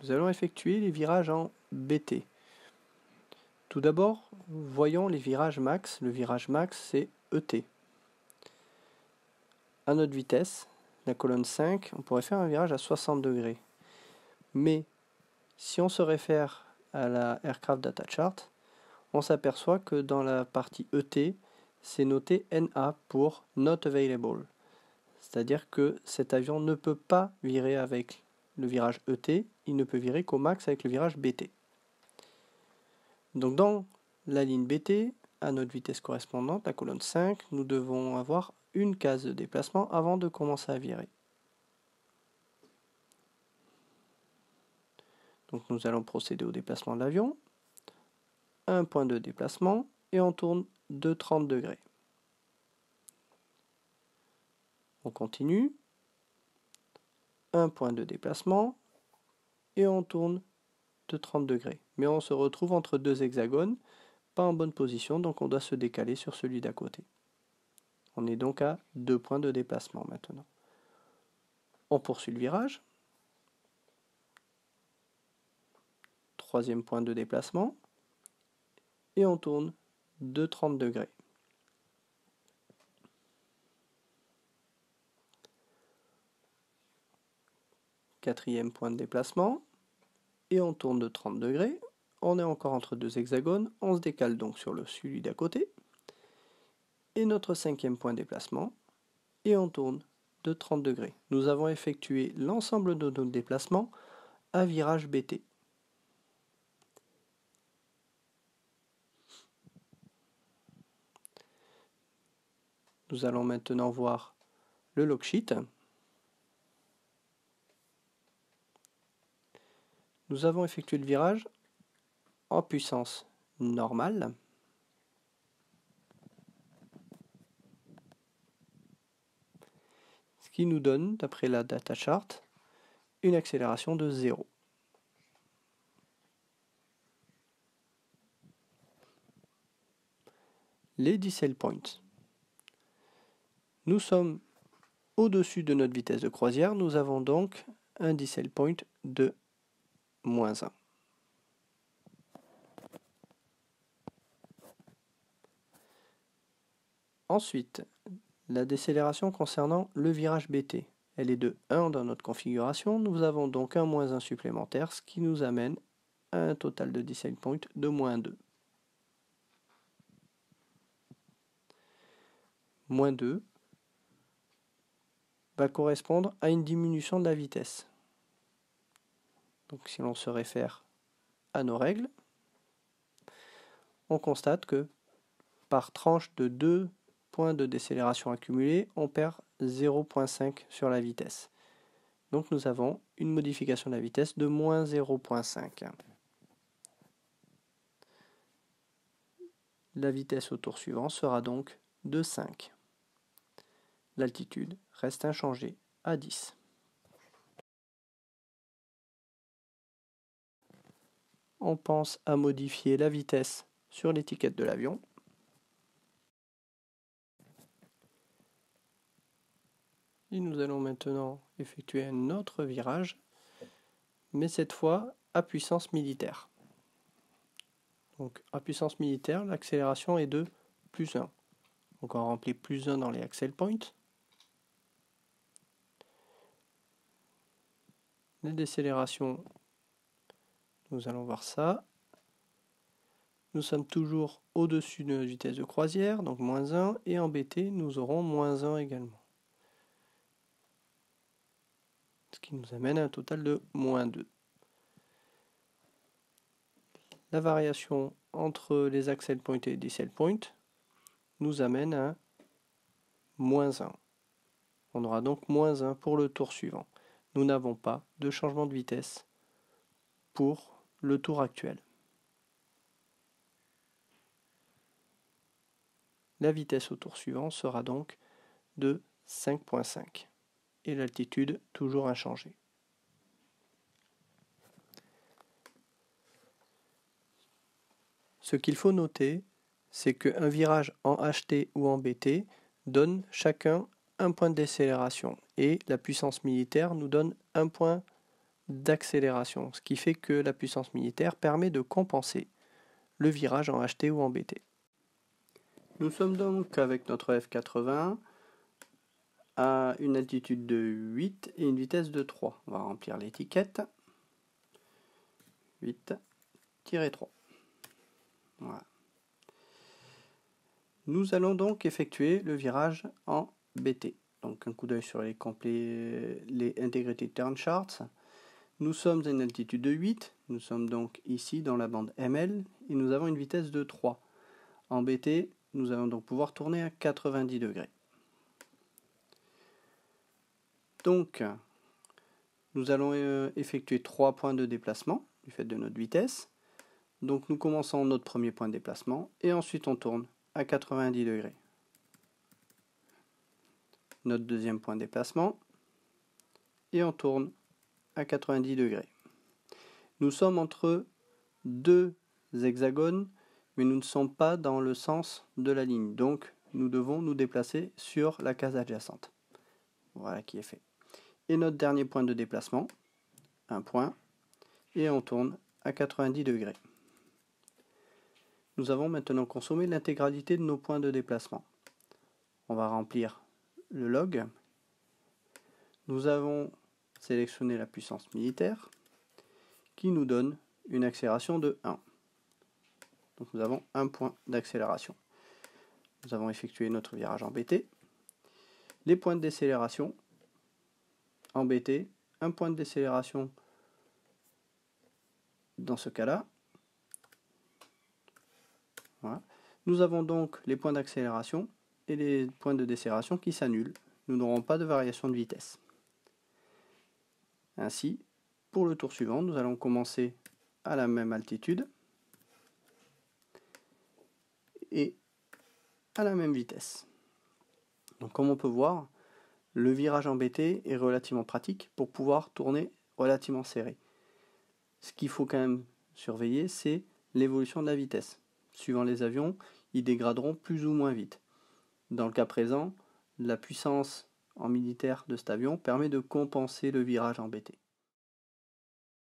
Nous allons effectuer les virages en BT. Tout d'abord, voyons les virages max. Le virage max, c'est ET. À notre vitesse, la colonne 5, on pourrait faire un virage à 60 degrés. Mais si on se réfère à la Aircraft Data Chart, on s'aperçoit que dans la partie ET, c'est noté NA pour Not Available. C'est-à-dire que cet avion ne peut pas virer avec le virage ET, il ne peut virer qu'au max avec le virage BT. Donc dans la ligne BT, à notre vitesse correspondante, la colonne 5, nous devons avoir une case de déplacement avant de commencer à virer. Donc nous allons procéder au déplacement de l'avion. Un point de déplacement et on tourne de 30 degrés. On continue. Un point de déplacement et on tourne de 30 degrés. Mais on se retrouve entre deux hexagones, pas en bonne position, donc on doit se décaler sur celui d'à côté. On est donc à 2 points de déplacement maintenant. On poursuit le virage. Troisième point de déplacement. Et on tourne de 30 degrés. Quatrième point de déplacement. Et on tourne de 30 degrés. On est encore entre deux hexagones. On se décale donc sur celui d'à côté. Et notre cinquième point de déplacement. Et on tourne de 30 degrés. Nous avons effectué l'ensemble de nos déplacements à virage BT. Nous allons maintenant voir le log sheet. Nous avons effectué le virage en puissance normale. Ce qui nous donne, d'après la data chart, une accélération de 0. Les decel points. Nous sommes au-dessus de notre vitesse de croisière, nous avons donc un decel point de -1. Ensuite, la décélération concernant le virage BT. Elle est de 1 dans notre configuration, nous avons donc un -1 supplémentaire, ce qui nous amène à un total de decel point de -2. -2 va correspondre à une diminution de la vitesse. Donc si l'on se réfère à nos règles, on constate que par tranche de 2 points de décélération accumulés, on perd 0,5 sur la vitesse. Donc nous avons une modification de la vitesse de -0,5. La vitesse au tour suivant sera donc de 5. L'altitude reste inchangée à 10. On pense à modifier la vitesse sur l'étiquette de l'avion. Et nous allons maintenant effectuer un autre virage, mais cette fois à puissance militaire. Donc à puissance militaire, l'accélération est de +1. Donc on remplit +1 dans les accel points. La décélération, nous allons voir ça. Nous sommes toujours au-dessus de notre vitesse de croisière, donc -1, et en BT, nous aurons -1 également. Ce qui nous amène à un total de -2. La variation entre les accel points et les decel points nous amène à -1. On aura donc -1 pour le tour suivant. Nous n'avons pas de changement de vitesse pour le tour actuel. La vitesse au tour suivant sera donc de 5,5 et l'altitude toujours inchangée. Ce qu'il faut noter, c'est qu'un virage en HT ou en BT donne chacun un point de décélération et la puissance militaire nous donne un point d'accélération, ce qui fait que la puissance militaire permet de compenser le virage en HT ou en BT. Nous sommes donc avec notre F-80 à une altitude de 8 et une vitesse de 3. On va remplir l'étiquette. 8-3. Voilà. Nous allons donc effectuer le virage en BT. Donc un coup d'œil sur les Integrated Turn Charts. Nous sommes à une altitude de 8, nous sommes donc ici dans la bande ML et nous avons une vitesse de 3. En BT, nous allons donc pouvoir tourner à 90 degrés. Donc, nous allons effectuer 3 points de déplacement du fait de notre vitesse. Donc nous commençons notre premier point de déplacement et ensuite on tourne à 90 degrés. Notre deuxième point de déplacement et on tourne à 90 degrés. Nous sommes entre deux hexagones, mais nous ne sommes pas dans le sens de la ligne. Donc, nous devons nous déplacer sur la case adjacente. Voilà qui est fait. Et notre dernier point de déplacement, un point, et on tourne à 90 degrés. Nous avons maintenant consommé l'intégralité de nos points de déplacement. On va remplir le log. Nous avons sélectionné la puissance militaire, qui nous donne une accélération de 1. Donc nous avons un point d'accélération. Nous avons effectué notre virage en BT. Les points de décélération en BT, un point de décélération dans ce cas-là. Voilà. Nous avons donc les points d'accélération et les points de décélération qui s'annulent. Nous n'aurons pas de variation de vitesse. Ainsi, pour le tour suivant, nous allons commencer à la même altitude et à la même vitesse. Donc comme on peut voir, le virage en BT est relativement pratique pour pouvoir tourner relativement serré. Ce qu'il faut quand même surveiller, c'est l'évolution de la vitesse. Suivant les avions, ils dégraderont plus ou moins vite. Dans le cas présent, la puissance en militaire de cet avion permet de compenser le virage en BT.